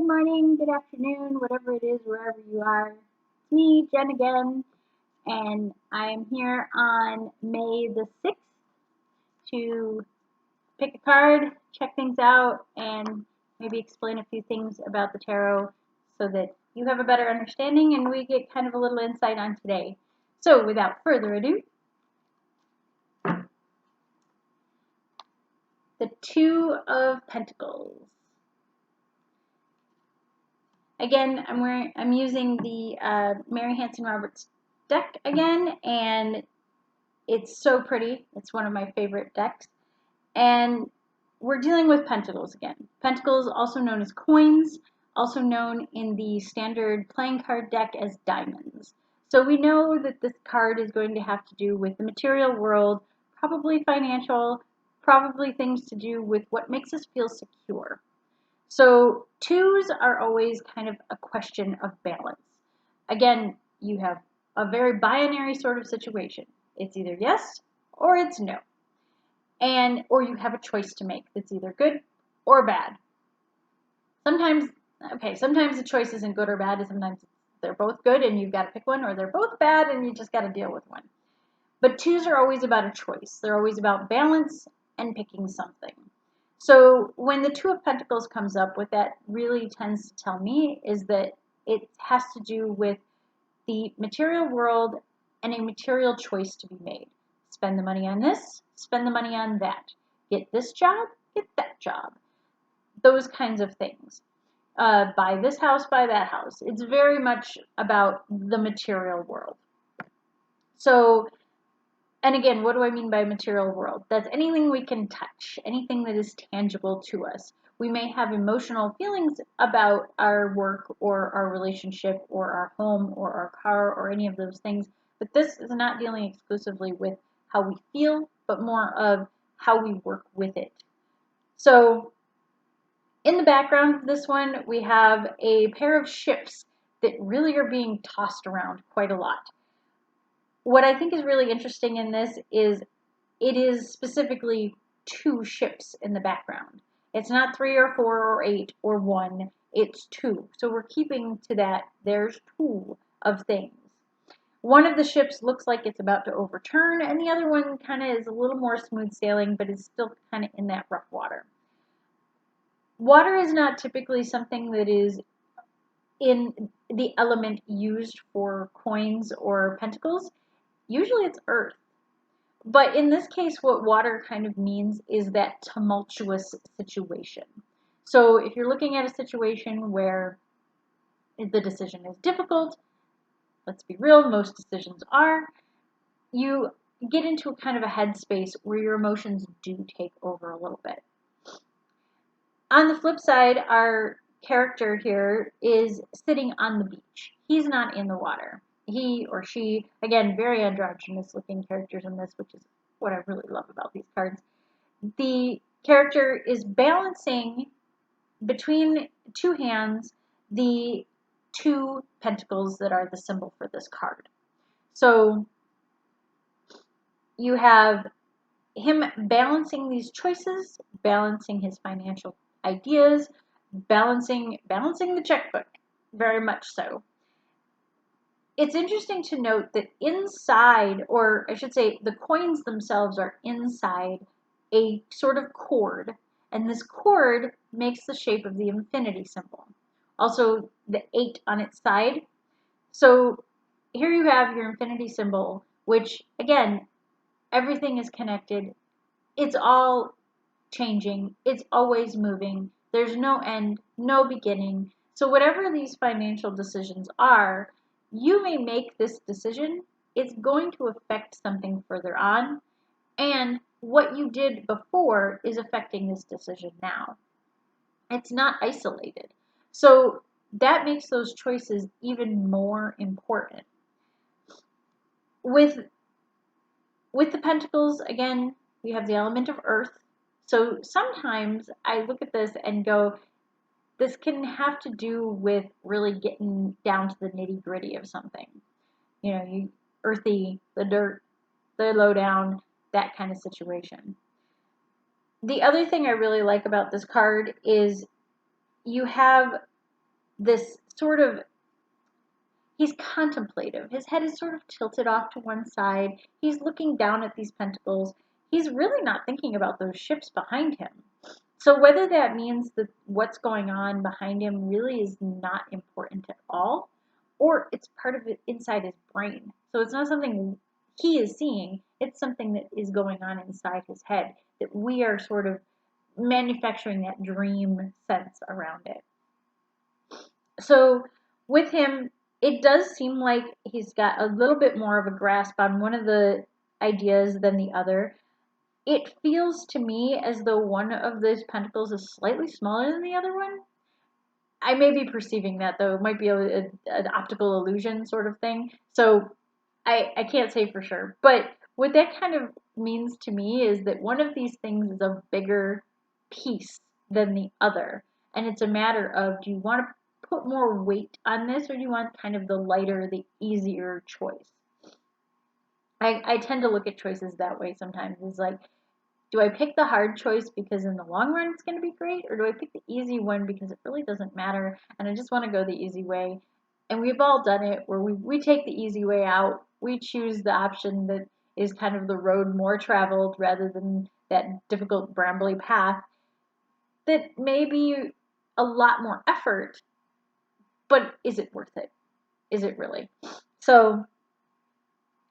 good morning, good afternoon, whatever it is, wherever you are. It's me, Jen again, and I'm here on May the 6th to pick a card, check things out, and maybe explain a few things about the tarot so that you have a better understanding and we get kind of a little insight on today. So without further ado, the Two of Pentacles. Again, I'm using the Mary Hanson Roberts deck again, and it's so pretty. It's one of my favorite decks. And we're dealing with Pentacles again. Pentacles, also known as coins, also known in the standard playing card deck as diamonds. So we know that this card is going to have to do with the material world, probably financial, probably things to do with what makes us feel secure. So twos are always kind of a question of balance. Again, you have a very binary sort of situation. It's either yes or it's no. Or you have a choice to make that's either good or bad. Sometimes the choice isn't good or bad, and sometimes they're both good and you've got to pick one, or they're both bad and you just got to deal with one. But twos are always about a choice. They're always about balance and picking something. So when the Two of Pentacles comes up, what that really tends to tell me is that it has to do with the material world and a material choice to be made. Spend the money on this, spend the money on that. Get this job, get that job. Those kinds of things. Buy this house, buy that house. It's very much about the material world. So, and again, what do I mean by material world? That's anything we can touch, anything that is tangible to us. We may have emotional feelings about our work or our relationship or our home or our car or any of those things, but this is not dealing exclusively with how we feel, but more of how we work with it. So in the background of this one, we have a pair of ships that really are being tossed around quite a lot. What I think is really interesting in this is it is specifically two ships in the background. It's not 3 or 4 or 8 or 1. It's 2. So we're keeping to that. There's 2 of things. One of the ships looks like it's about to overturn, and the other one kind of is a little more smooth sailing, but is still kind of in that rough water. Water is not typically something that is in the element used for coins or pentacles. Usually it's earth. But in this case, what water kind of means is that tumultuous situation. So if you're looking at a situation where the decision is difficult, let's be real, most decisions are, you get into a kind of a headspace where your emotions do take over a little bit. On the flip side, our character here is sitting on the beach. He's not in the water. He or she, again, very androgynous looking characters in this, which is what I really love about these cards. The character is balancing between two hands the 2 pentacles that are the symbol for this card. So you have him balancing these choices, balancing his financial ideas, balancing the checkbook, very much so. It's interesting to note that inside, or I should say the coins themselves are inside a sort of cord, and this cord makes the shape of the infinity symbol. Also the 8 on its side. So here you have your infinity symbol, which again, everything is connected. It's all changing. It's always moving. There's no end, no beginning. So whatever these financial decisions are, you may make this decision. It's going to affect something further on. And what you did before is affecting this decision now. It's not isolated. So that makes those choices even more important. With the pentacles, again, we have the element of earth. So sometimes I look at this and go, this can have to do with really getting down to the nitty gritty of something. You know, you earthy, the dirt, the lowdown, that kind of situation. The other thing I really like about this card is you have this sort of, he's contemplative. His head is sort of tilted off to one side. He's looking down at these pentacles. He's really not thinking about those ships behind him. So whether that means that what's going on behind him really is not important at all, or it's part of it inside his brain. So it's not something he is seeing, it's something that is going on inside his head, that we are sort of manufacturing that dream sense around it. So with him, it does seem like he's got a little bit more of a grasp on one of the ideas than the other. It feels to me as though one of those pentacles is slightly smaller than the other one. I may be perceiving that, though. It might be an optical illusion sort of thing. So I can't say for sure. But what that kind of means to me is that one of these things is a bigger piece than the other. And it's a matter of, do you want to put more weight on this, or do you want kind of the lighter, the easier choice? I tend to look at choices that way sometimes. It's like, do I pick the hard choice because in the long run it's going to be great, or do I pick the easy one because it really doesn't matter and I just want to go the easy way? And we've all done it where we take the easy way out. We choose the option that is kind of the road more traveled rather than that difficult brambly path that may be a lot more effort, but is it worth it? Is it really? So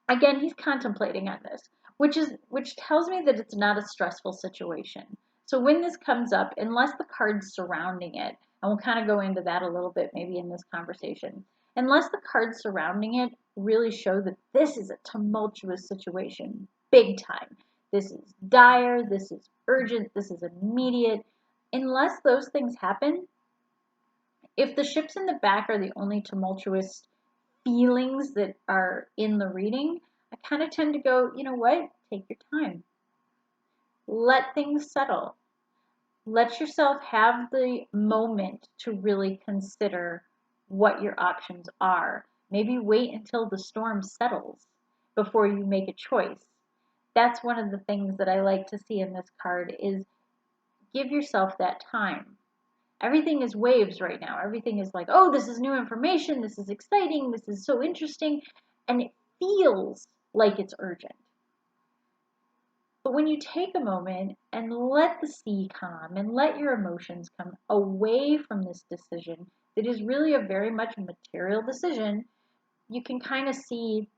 again, he's contemplating on this, which tells me that it's not a stressful situation. So when this comes up, unless the cards surrounding it, and we'll kind of go into that a little bit maybe in this conversation, unless the cards surrounding it really show that this is a tumultuous situation, big time. This is dire, this is urgent, this is immediate. Unless those things happen, if the ships in the back are the only tumultuous feelings that are in the reading, I kind of tend to go, you know what? Take your time. Let things settle. Let yourself have the moment to really consider what your options are. Maybe wait until the storm settles before you make a choice. That's one of the things that I like to see in this card is give yourself that time. Everything is waves right now. Everything is like, oh, this is new information. This is exciting. This is so interesting. And it feels like it's urgent. But when you take a moment and let the sea calm and let your emotions come away from this decision that is really a very much material decision, you can kind of see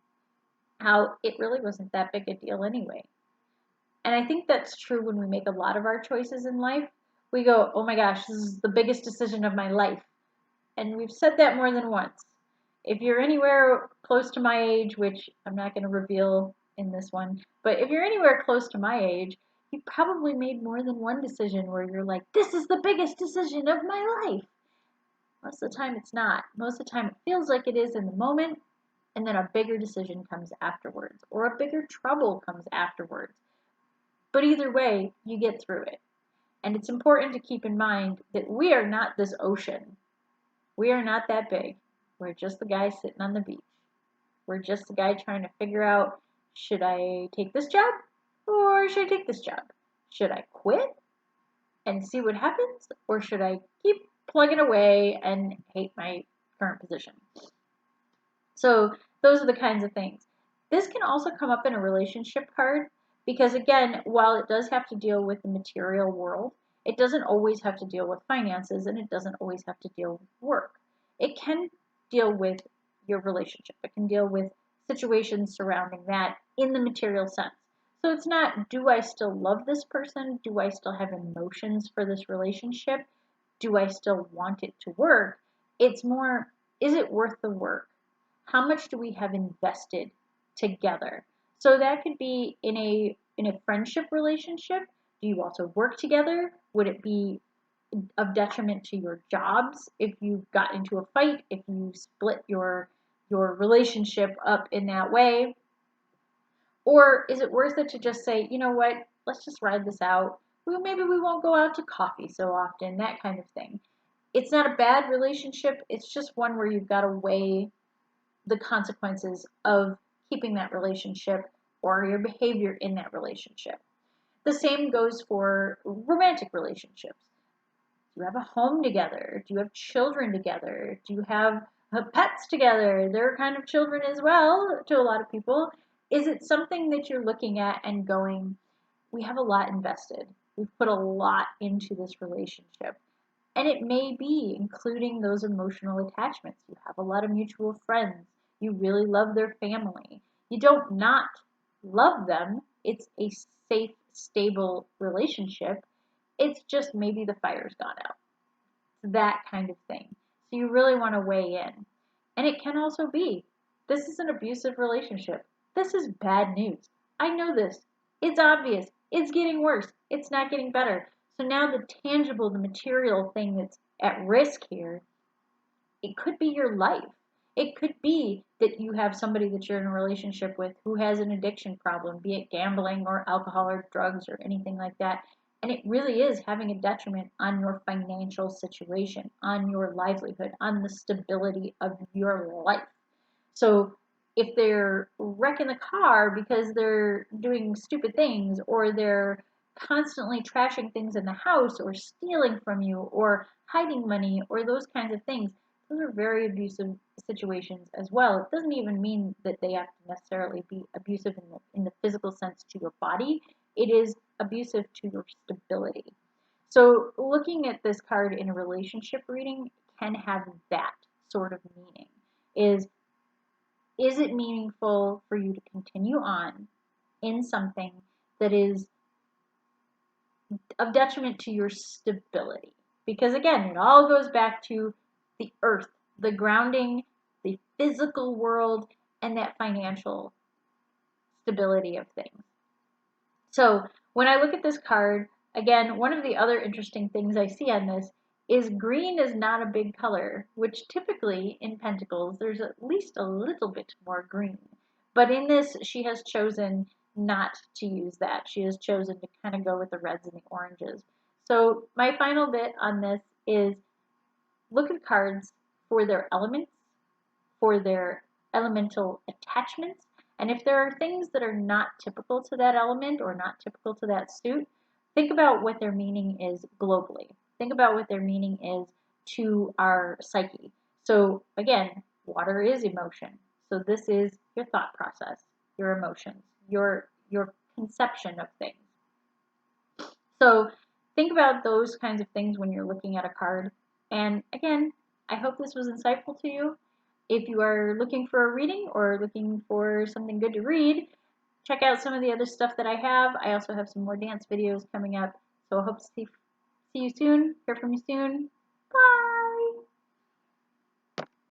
how it really wasn't that big a deal anyway. And I think that's true when we make a lot of our choices in life. We go, oh my gosh, this is the biggest decision of my life. And we've said that more than once. If you're anywhere close to my age, which I'm not going to reveal in this one, but if you're anywhere close to my age, you probably made more than one decision where you're like, this is the biggest decision of my life. Most of the time it's not. Most of the time it feels like it is in the moment, and then a bigger decision comes afterwards, or a bigger trouble comes afterwards. But either way, you get through it. And it's important to keep in mind that we are not this ocean. We are not that big. We're just the guy sitting on the beach. We're just the guy trying to figure out, should I take this job or should I take this job? Should I quit and see what happens, or should I keep plugging away and hate my current position? So those are the kinds of things. This can also come up in a relationship card because, again, while it does have to deal with the material world, it doesn't always have to deal with finances, and it doesn't always have to deal with work. It can deal with your relationship. It can deal with situations surrounding that in the material sense. So it's not, do I still love this person? Do I still have emotions for this relationship? Do I still want it to work? It's more, is it worth the work? How much do we have invested together? So that could be in a friendship relationship. Do you also work together? Would it be of detriment to your jobs if you got into a fight, if you split your relationship up in that way? Or is it worth it to just say, you know what, let's just ride this out. Well, maybe we won't go out to coffee so often, that kind of thing. It's not a bad relationship. It's just one where you've got to weigh the consequences of keeping that relationship or your behavior in that relationship. The same goes for romantic relationships. you have a home together? Do you have children together? Do you have pets together? They're kind of children as well to a lot of people. Is it something that you're looking at and going, we have a lot invested. We've put a lot into this relationship. And it may be including those emotional attachments. You have a lot of mutual friends. You really love their family. You don't not love them. It's a safe, stable relationship. It's just maybe the fire's gone out. That kind of thing. So you really want to weigh in. And it can also be, this is an abusive relationship. This is bad news. I know this. It's obvious. It's getting worse. It's not getting better. So now the tangible, the material thing that's at risk here, it could be your life. It could be that you have somebody that you're in a relationship with who has an addiction problem, be it gambling or alcohol or drugs or anything like that. And it really is having a detriment on your financial situation, on your livelihood, on the stability of your life. So if they're wrecking the car because they're doing stupid things, or they're constantly trashing things in the house, or stealing from you, or hiding money, or those kinds of things, those are very abusive situations as well. It doesn't even mean that they have to necessarily be abusive in the physical sense to your body. It is abusive to your stability. So looking at this card in a relationship reading can have that sort of meaning. Is it meaningful for you to continue on in something that is of detriment to your stability? Because again, it all goes back to the earth, the grounding, the physical world, and that financial stability of things. So when I look at this card, again, one of the other interesting things I see on this is green is not a big color, which typically in Pentacles, there's at least a little bit more green. But in this, she has chosen not to use that. She has chosen to kind of go with the reds and the oranges. So my final bit on this is look at cards for their elements, for their elemental attachments, and if there are things that are not typical to that element or not typical to that suit, think about what their meaning is globally. Think about what their meaning is to our psyche. So again, water is emotion. So this is your thought process, your emotions, your conception of things. So think about those kinds of things when you're looking at a card. And again, I hope this was insightful to you. If you are looking for a reading or looking for something good to read, check out some of the other stuff that I have. I also have some more dance videos coming up. So I hope to see you soon, hear from you soon.